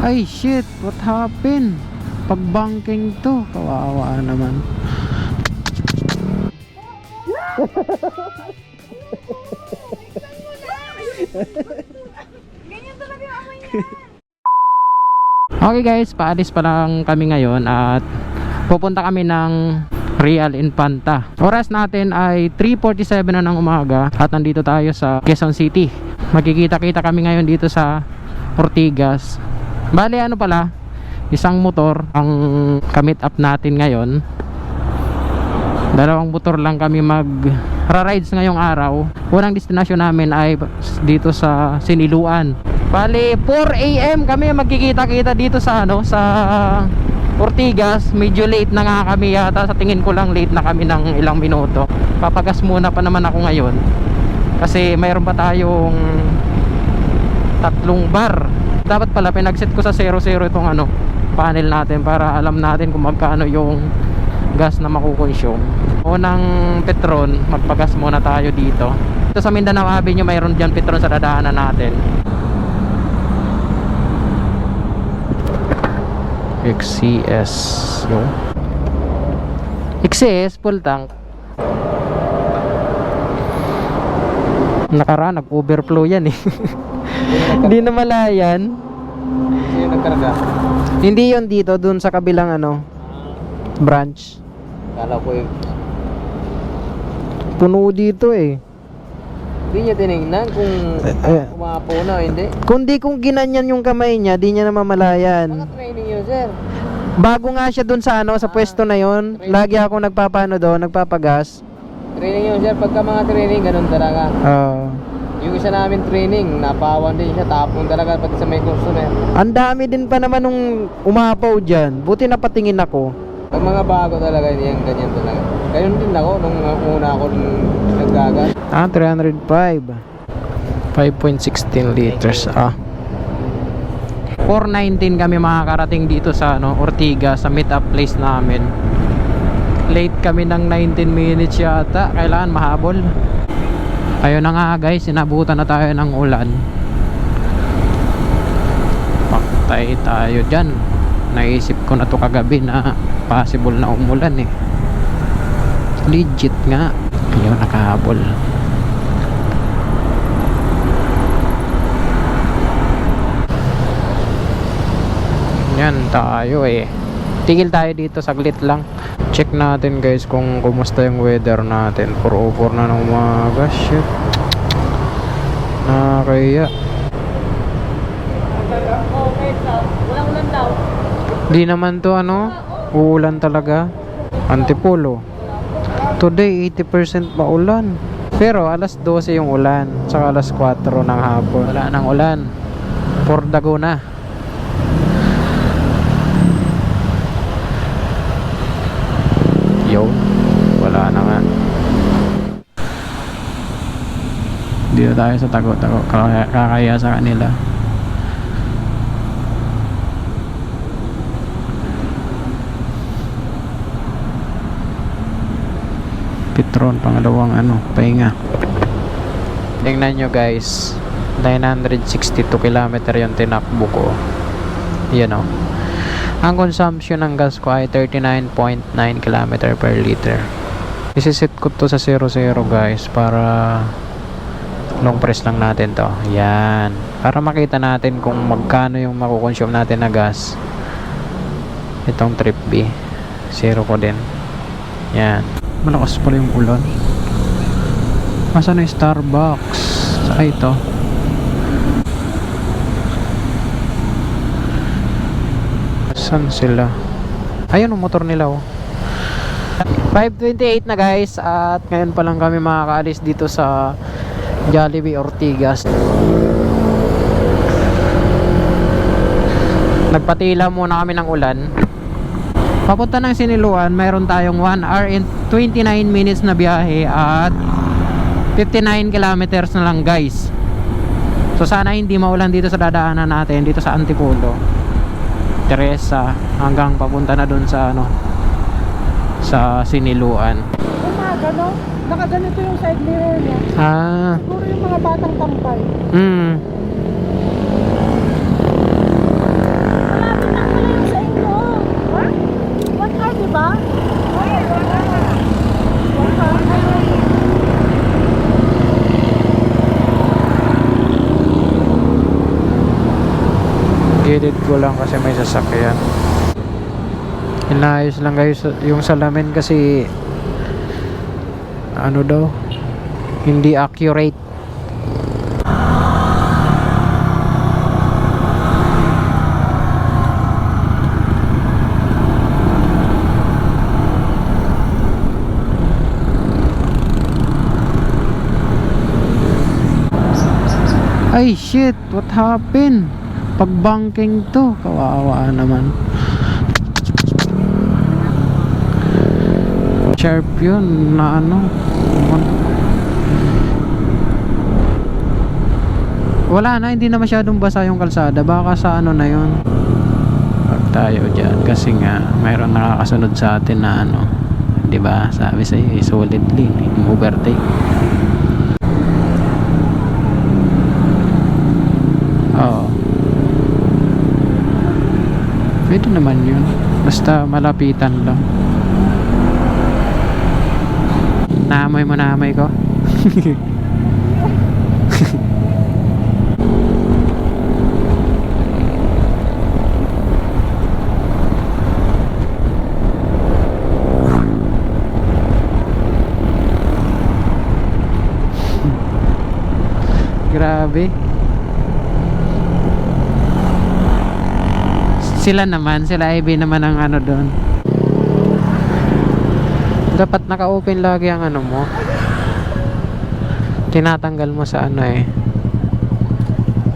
Ay shit, what happened? Pag-banking to, kawawa naman. Ganyan talaga yung amoy niya. Okay guys, paalis pa lang kami ngayon at pupunta kami ng Real Infanta. Oras natin ay 3:47 na ng umaga at nandito tayo sa Quezon City. Magkikita-kita kami ngayon dito sa Ortigas. Bale ano pala, isang motor ang kamit up natin ngayon. Dalawang motor lang kami mag-rides ngayong araw. Unang destinasyon namin ay dito sa Siniluan. Bali 4 AM kami magkikita-kita dito sa sa Ortigas. Medyo late na nga kami yata. Sa tingin ko lang late na kami ng ilang minuto. Papagas muna pa naman ako ngayon kasi mayroon pa tayong 3 bar. Dapat pala pinagset ko sa 00 itong panel natin para alam natin kung magkano yung gas na makukonsume. Unang Petron, magpagas muna tayo dito. Ito sa Mindanao Avenue, mayroon dyan Petron sa dadaanan natin. XCS yung XCS full tank. Nakaraan nag-overflow yan eh. Hindi na malayan. Hindi yung nagkarga. Hindi yon dito, dun sa kabilang branch. Kala ko yung Puno dito eh. hindi niya tinignan kung umapo na o hindi. Kundi kung ginanyan yung kamay niya, di niya na mamalayan. Naka-training yun, sir. Bago nga siya dun sa sa pwesto na yon, lagi ako nagpapano doon, nagpapagas. Training yun, sir. Pagka mga training, ganun talaga. Yung isa namin training, napawan din siya. Tapon talaga pati sa may customer. Ang dami din pa naman nung umapaw dyan. Buti napatingin ako. Pag mga bago talaga, hindi yan ganyan talaga. Ganyan din ako nung una ako nung naggagas. 305 5.16 liters 4:19 kami makakarating dito sa Ortigas, sa meet up place namin. Late kami ng 19 minutes yata. Kailangan mahabol. Ayun na nga guys, sinabutan na tayo ng ulan. Paktay tayo dyan. Naisip ko na to kagabi na possible na umulan eh. Legit nga. Ayun, nakahabol. Yan tayo eh. Tigil tayo dito saglit lang. Check natin guys kung kumusta yung weather natin. 4:04 na ng umaga. Shit. Nakakaya. Walang ulan daw. Di naman to uulan talaga. Antipolo. Today 80% maulan. Pero alas 12 yung ulan. Saka alas 4 ng hapon. Wala nang ulan. Pordago na. Yun. Wala na nga. Dito tayo sa tago-tago. Kakaya sa kanila. Petron, pangalawang pahinga. Tingnan nyo guys, 962 km yung tinakbo ko. Yan ang consumption ng gas ko ay 39.9 km per liter. Isiset ko to sa 00 guys para long press lang natin to. Yan, para makita natin kung magkano yung makukonsume natin na gas. Itong trip B 0 ko din. Yan, malakas pala yung ulan. Masa na yung Starbucks? Saan ito? Saan sila? Ayun ang motor nila 5:28 na guys. At ngayon pa lang kami makakaalis dito sa Jollibee Ortigas. Nagpatila muna kami ng ulan. Papunta ng Siniluan, mayroon tayong 1 hour and 29 minutes na biyahe at 59 kilometers na lang guys. So sana hindi maulan dito sa dadaanan natin dito sa Antipolo, Teresa, hanggang papunta na dun sa sa Siniluan. Umaga, no? Nakaganito yung side mirror niya. Siguro yung mga batang tampay. Gilid ko lang kasi may sasakyan. Inayos lang guys yung salamin kasi ano daw, hindi accurate. Ay shit, what happened? Pag-banking to, kawawa naman. Sharp yun na ano. Wala na, hindi na masyadong basa yung kalsada. Baka sa ano na yun. Pag tayo dyan, kasi nga mayroon nakakasunod sa atin na ano, diba? Sabi sa'yo, solid lane, overtake. Oo. Pwede naman yun. Basta malapitan lang. Naamoy mo, naamoy ko. Grabe. Sila naman, sila IB naman ang ano doon. Dapat naka-open lagi ang ano mo. Tinatanggal mo sa ano eh,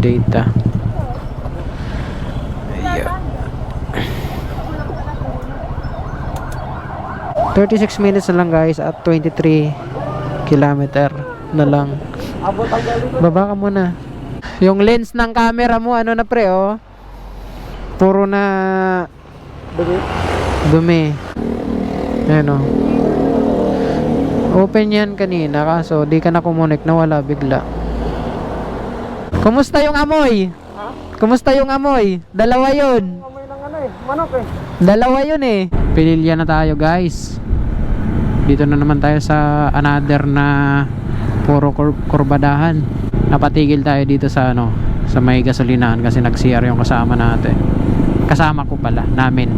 data. Yeah. 36 minutes na lang guys at 23 kilometer na lang. Baba ka muna. Yung lens ng camera mo ano na pre oh. Puro na dumi. Ayan o. Open yan kanina kaso di ka na kumunik, nawala bigla. Kumusta yung amoy? Ha? Kumusta yung amoy? Dalawa yun. Amoy ng ano eh, manok eh. Dalawa yun eh. Pililya na tayo guys. Dito na naman tayo sa another na puro kurbadahan. Napatigil tayo dito sa ano, sa may gasolinahan kasi nag-CR yung kasama natin. Kasama ko pala, namin.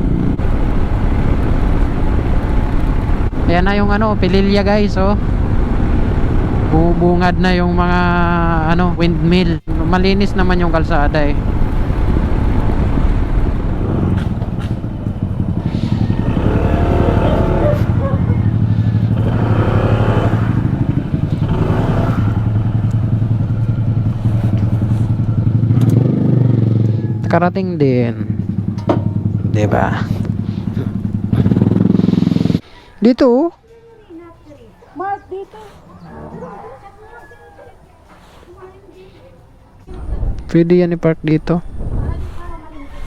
Ayan na yung ano, Pililya guys, oh. Bubungad na yung mga ano, windmill. Malinis naman yung kalsada eh. Karating din. 'Di ba? Dito oh. Mark dito. Pwede yan i-park dito.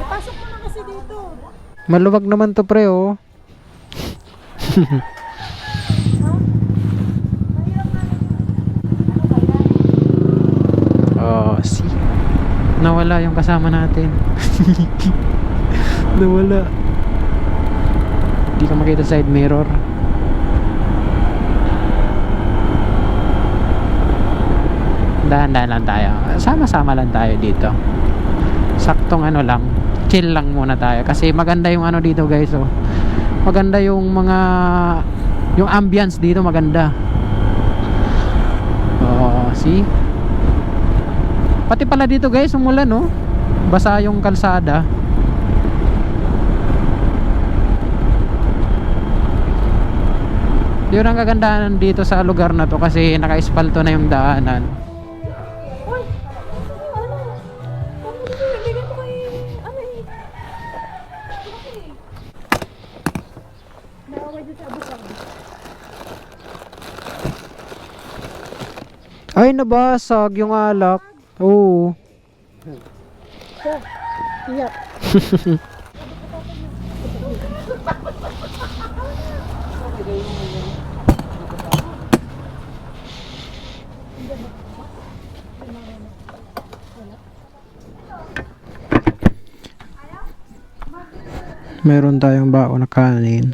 Pasok mo na kasi dito. Maluwag naman to pre oh. Oh, see. Nawala yung kasama natin. Nawala. Hindi ka makita side mirror. Dahan-dahan lang tayo. Sama-sama lang tayo dito. Saktong ano lang, chill lang muna tayo kasi maganda yung ano dito guys oh. Maganda yung mga yung ambience dito maganda. Oh, see? Pati pala dito guys, umulan no. Basa yung kalsada. Yun ang kagandahan dito sa lugar na to kasi naka-espalto na yung daanan. Uy! Ano? Bigyan ko kay ano eh. Nawaway dito sa abusang. Ay, nabasag yung alak. Oo. Iyak. Meron tayong baon na kanin.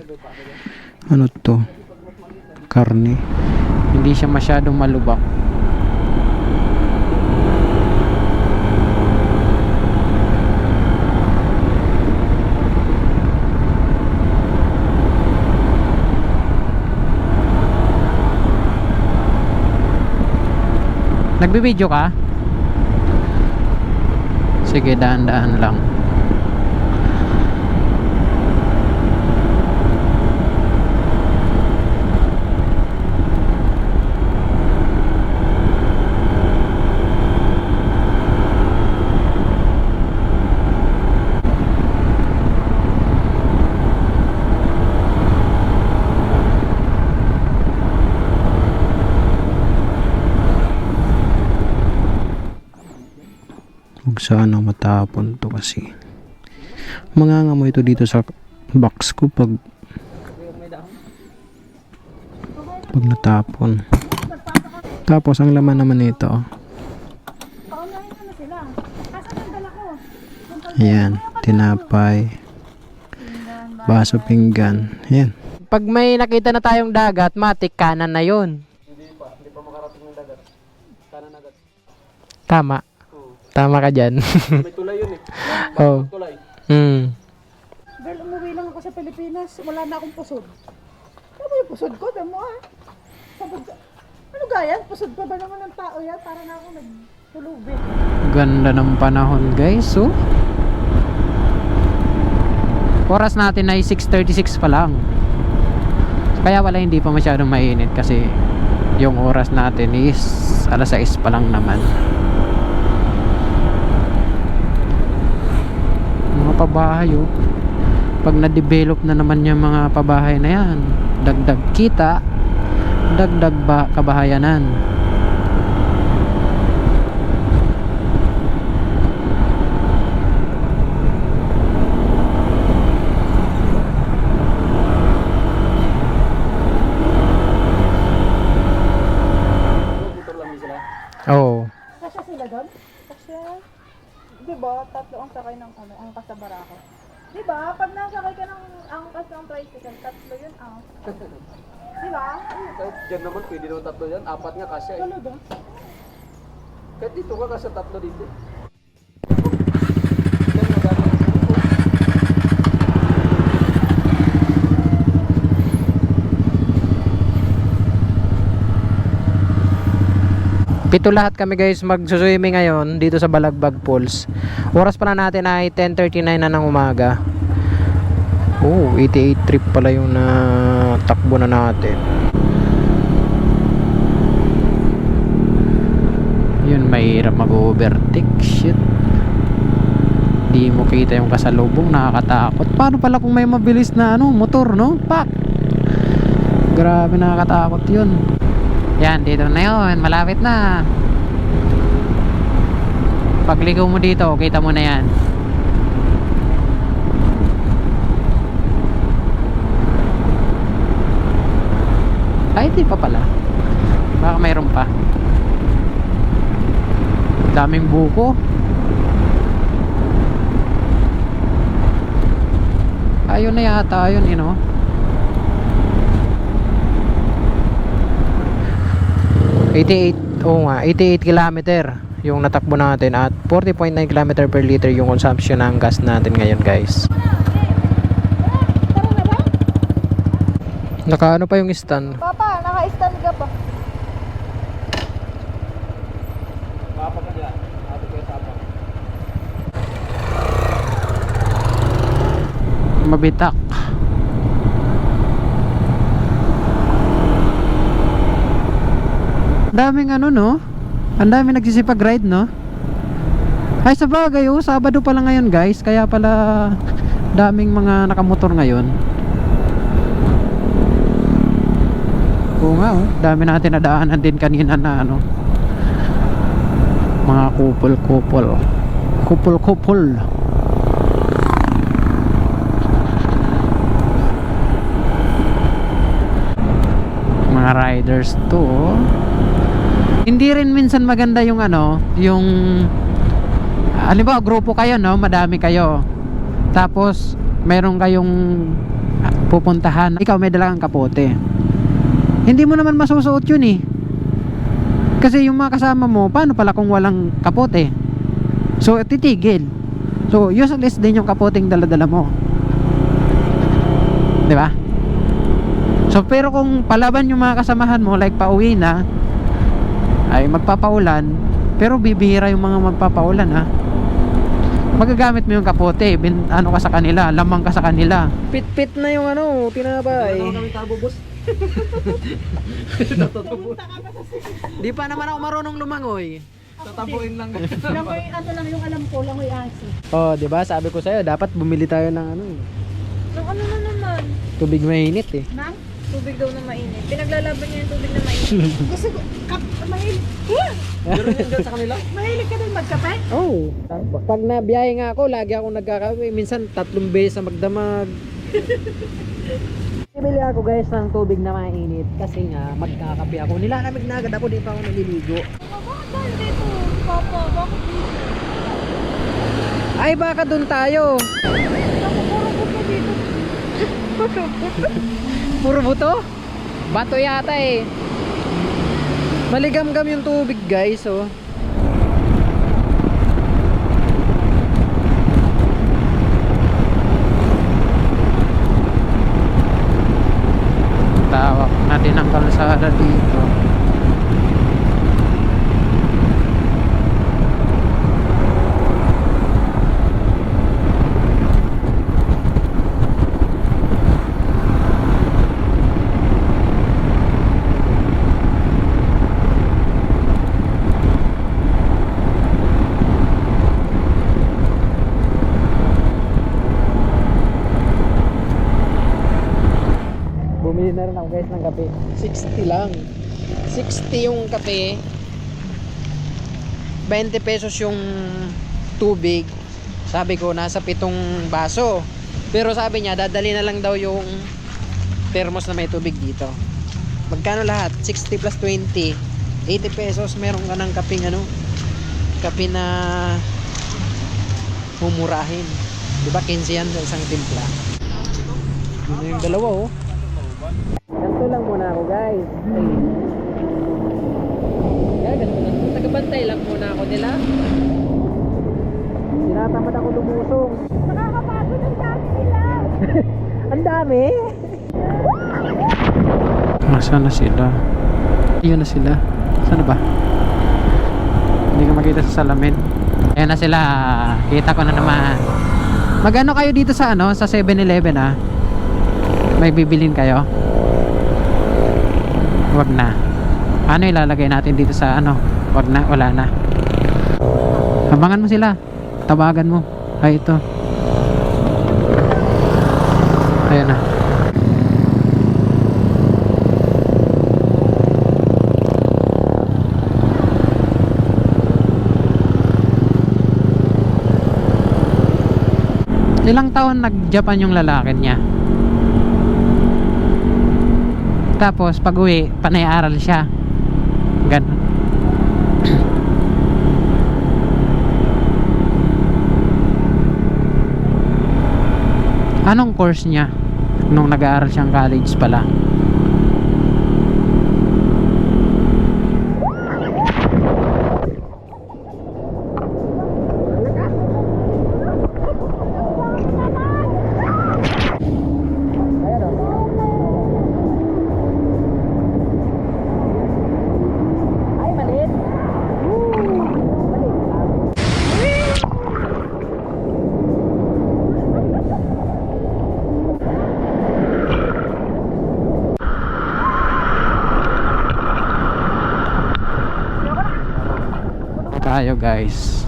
Ano to? Karne. Hindi siya masyadong malubak. Nagbibideo ka? Sige, daan-daan lang. Huwag sana matapon to kasi mangangamoy ito dito sa box ko pag natapon. Tapos ang laman naman nito, Paunahin ko na sila. Asan ang dala ko? ayan, tinapay, baso, pinggan, ayan. Pag may nakita na tayong dagat, matik kanan na yun. Hindi pa makarating ng dagat. Kanan agad. Tama. Tama ka dyan. May tulay yun eh. Oh. Tulay. Girl, umuwi lang ako sa Pilipinas. Wala na akong pusod. Ano yung pusod ko? Damo ano gayan? Pusod pa ba naman ng tao yan? Para na ako nagtulubin. Ganda ng panahon guys, oh. Oras natin ay 6:36 pa lang. Kaya wala, hindi pa masyadong mainit kasi yung oras natin is alas 6 pa lang naman. Mga pabahay, oh. Pag na-develop na naman yung mga pabahay na yan, dagdag kita, dagdag kabahayanan. Motor lang sila. Oo. Kasya sila doon? Kasya. Diba, tatlo ang sakay ng angkas sa barako. Diba, pag nasakay ka ng angkas ng tricycle, tatlo yun Diba? Kahit dyan naman, pwede naman tatlo yan. Apat nga kasya eh. Talaga? Kahit dito ka kasya tatlo dito. Pito lahat kami guys magsuswimming ngayon dito sa Balagbag Falls. Oras pala natin ay 10:39 na ng umaga. Oh, 88 trip pala yung takbo na natin. Yun, mahirap mag-overtake. Shit. Di mo kita yung kasalubong, nakakatakot. Paano pala kung may mabilis na motor, no? Pak! Grabe, nakakatakot yun. Yan, dito na yun. Malapit na. Pagligaw mo dito, kita mo na yan. Ay, di pa pala. Baka mayroon pa. Daming buko. Ayun na yata, ayun, you know. Oo nga, 88 kilometer yung natakbo natin at 40.9 km per liter yung consumption ng gas natin ngayon guys. Tara na ba? Nakaano pa yung stand? Papa, naka-stand ka pa. Apat na dyan. Apat kayo sa apat. Mabitak. Daming no? Ang daming nagsisipag-ride, no? Ay, sa bagay, Sabado pala ngayon, guys. Kaya pala daming mga nakamotor ngayon. Oo nga, dami natin nadaanan din kanina na mga kupol-kupol. Kupol-kupol. Mga riders to, Hindi rin minsan maganda yung yung halimbawa grupo kayo, no, madami kayo. Tapos meron kayong pupuntahan. Ikaw may dalang kapote. Hindi mo naman masusuot yun eh. Kasi yung mga kasama mo, paano pala kung walang kapote? So titigil. So useless din yung kapoteng dala-dala mo. 'Di ba? So pero kung palaban yung mga kasamahan mo, like pauwi na, ay magpapaulan, pero bibihira yung mga magpapaulan ha. Magagamit mo yung kapote, ano ka sa kanila, lamang ka sa kanila. Pit-pit na yung ano, tinapay. Ano kami tabo, boss? Di pa naman ako marunong lumangoy. Tatabuin lang. Langoy, ano lang yung alam ko, langoy asi. Oh, 'di ba? Sabi ko sa'yo, dapat bumili tayo ng ano, Nung ano na naman? tubig mainit eh. Ma'am? Tubig daw na mainit. Pinaglalaban niya yung tubig na mainit. Gusto ko, mahilig. Meron yan dyan sa kanila? Mahilig ka din magkape? Oh, pag nabiyahe nga ako, lagi akong nagkakape. Minsan 3 beses na magdamag. Bibili ako guys ng tubig na mainit kasi nga magkakape ako. Nilalamig na agad ako, di pa ako naliligo. Bakit dahil dito? Papa, bakit dito? Ay, baka dun tayo. Ako, puro buto dito. Puro buto? Bato yata eh. Maligam-gam yung tubig guys, oh. Tawak natin ang kalsada dito. Bumili na rin ako guys ng kape. 60 lang. 60 yung kape. 20 pesos yung tubig. Sabi ko nasa 7 baso. Pero sabi niya dadali na lang daw yung thermos na may tubig dito. Magkano lahat? 60 plus 20. 80 pesos meron ka ng kapeng ano? Kape na humurahin. Diba 15 yan sa isang timpla. Yun yung dalawa oh. Ganito lang muna ako guys. Ay. Yeah, ganito lang. Tagabantay lang muna ako nila. Tinatamad ako lumusong. Nakakapagod ang dami nila. Ang dami. Nasaan na sila? Iyon na sila. Saan ba? Hindi ko makita sa salamin. Ayan na sila. Kita ko na naman. Magano kayo dito sa ano? Sa 7-Eleven ah? May bibilin kayo? Wag na. Ano ilalagay natin dito sa ano? Wag na, wala na. Abangan mo sila. Tawagan mo. Ay ito. Ayan na. Ilang taon nag-Japan yung lalaki niya? Tapos pag uwi, panay-aral siya. Ganun. Anong course niya? Nung nag-aaral siyang college pala. Tayo guys.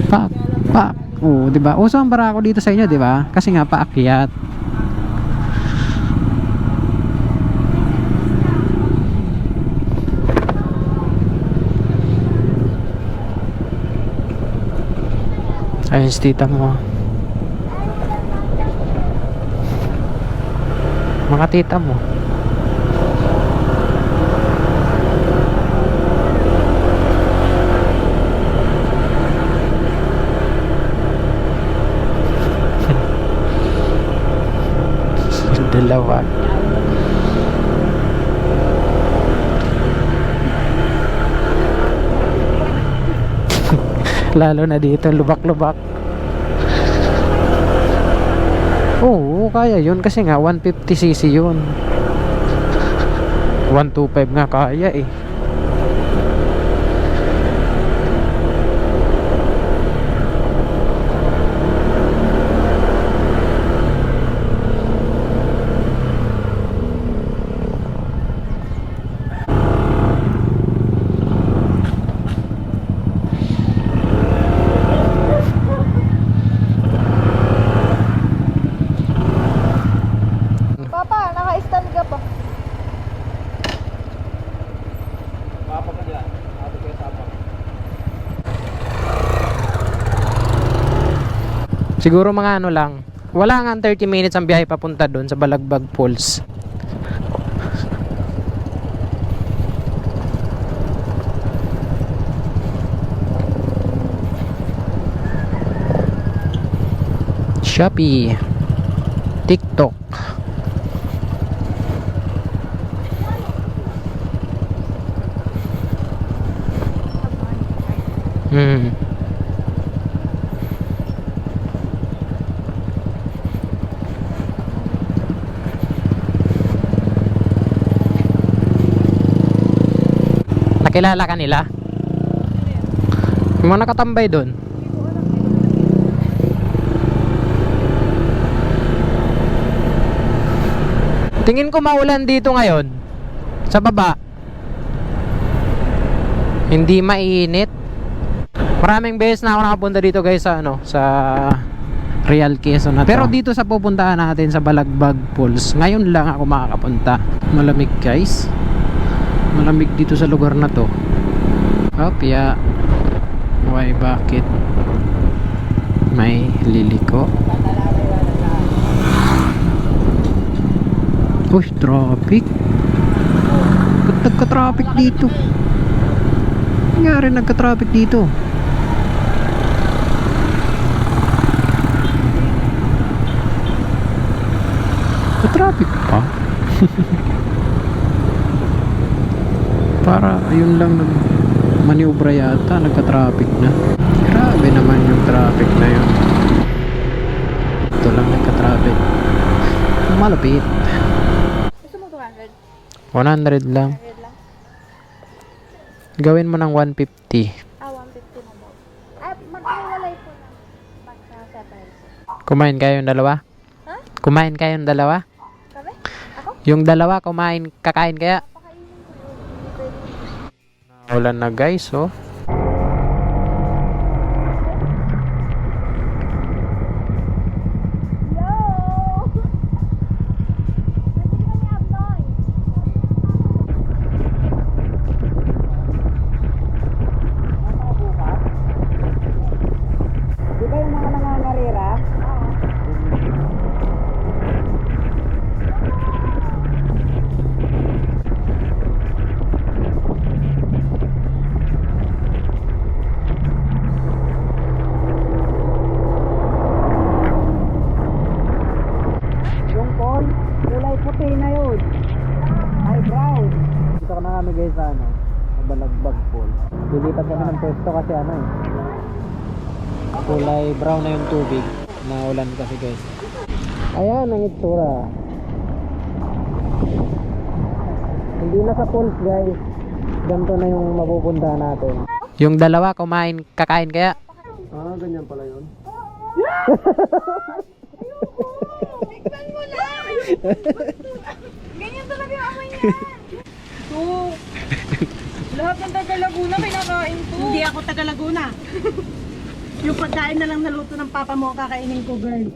Pak, pak. Oh, 'di ba? Uso ang barako dito sa inyo, 'di ba? Kasi nga paakyat. Ayun si tita mo. Mga tita mo. Dalawa. Lalo na dito, lubak-lubak. Oo, kaya yun kasi nga 150cc yun. 125 nga kaya eh. Papa, naka-stand ka pa. Siguro mga ano lang. Wala nga 30 minutes ang biyahe papunta doon sa Balagbag Falls. Shopee, TikTok. Hmm. Nakilala ka nila? Yung mga nakatambay doon. Tingin ko maulan dito ngayon. Sa baba. Hindi mainit. Maraming beses na ako nakapunta dito guys sa ano, sa Real Quezon na to. Pero dito sa pupuntahan natin sa Balagbag Falls, ngayon lang ako makakapunta. Malamig guys. Malamig dito sa lugar na to. Opya. Why, bakit? May liliko. Uy, traffic. Ba't nagka-traffic dito? Nangyari nagka-traffic dito? Traffic pa. Para yun lang maniobra yata, nagka-traffic na. Grabe naman yung traffic na yun. Ito lang nagka-traffic. Malapit. Gusto mo 200? 100 lang. 100 lang. Gawin mo ng 150. 150 mo daw. Ay, maghiwalay po na. Pagka-separate. Kumain kayong dalawa? Ha? Kumain kayong dalawa? Kami? Ako? Yung dalawa kumain, kakain kaya? Pakainin ko yun. Hindi pwede. Ulan na guys, oh. Dito na kami guys sa ano, sa Balagbag Falls. Lilipat kami ng pwesto kasi ano eh. Kulay brown na yung tubig. Naulan kasi guys. Ayan ang itsura. Hindi na sa falls guys. Ganito na yung mapupuntahan natin. Yung dalawa kumain, kakain kaya? Ah, ganyan pala yun. Tignan mo lang! Ganyan talaga yung amoy niya. Oo. Lahat ng taga Laguna kinakain to. Hindi ako taga Laguna. Yung pagkain na lang naluto ng papa mo ang kakainin ko, girl.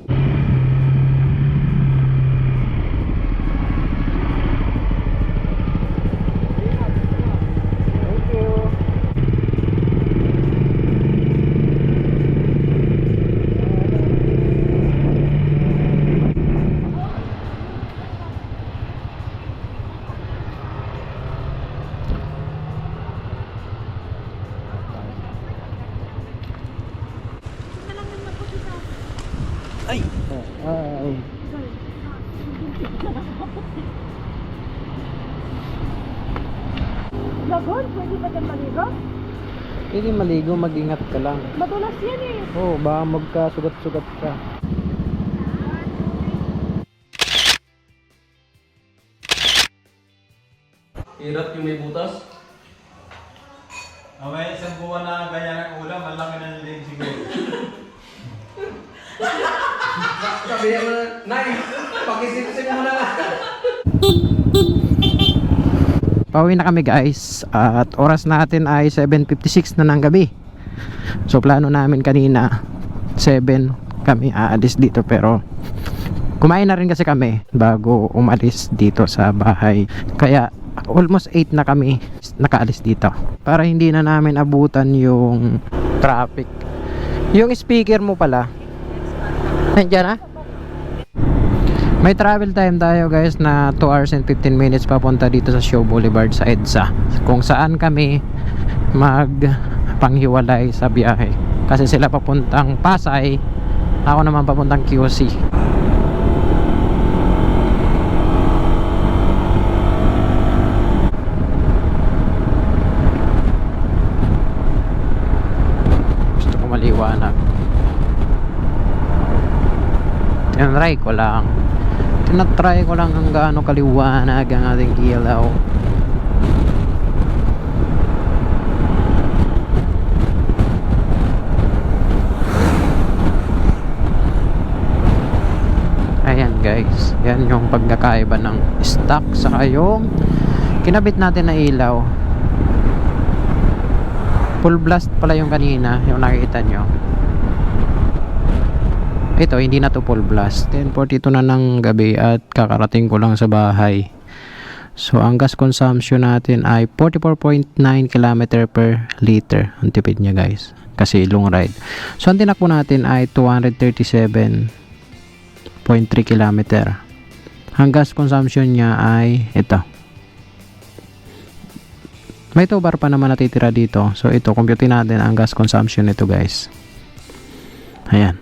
Lagon, pwede ba dyan maligo? Hindi maligo, mag-ingat ka lang. Madulas yan eh. Oh, baka magkasugat-sugat ka. Hirap yung may butas. May isang buwan na ganyan ang ulam, malaki na nilin siguro. Sabihan mo na, Nay, pag-isip-isip mo na. Pauwi na kami guys at oras natin ay 7:56 na ng gabi. So plano namin kanina 7 kami aalis dito, pero kumain na rin kasi kami bago umalis dito sa bahay. Kaya almost 8 na kami nakaalis dito para hindi na namin abutan yung traffic. Yung speaker mo pala nandiyan na? May travel time tayo guys na 2 hours and 15 minutes papunta dito sa Show Boulevard sa EDSA, kung saan kami magpanghiwalay sa biyahe kasi sila papuntang Pasay, ako naman papuntang QC. Gusto ko maliwanag, tinatry ko lang ang gaano kaliwanag ang ating ilaw. Ayan guys, yan yung pagkakaiba ng stock saka yung kinabit natin na ilaw. Full blast pala yung kanina, yung nakikita nyo. Ito hindi na to full blast. 10:42 na ng gabi at kakarating ko lang sa bahay. So ang gas consumption natin ay 44.9 km per liter. Ang tipid niya guys, kasi long ride. So ang tinakbo natin ay 237.3 km. Ang gas consumption niya ay ito. May tow bar pa naman natitira dito. So ito, compute natin ang gas consumption nito guys. Ayan.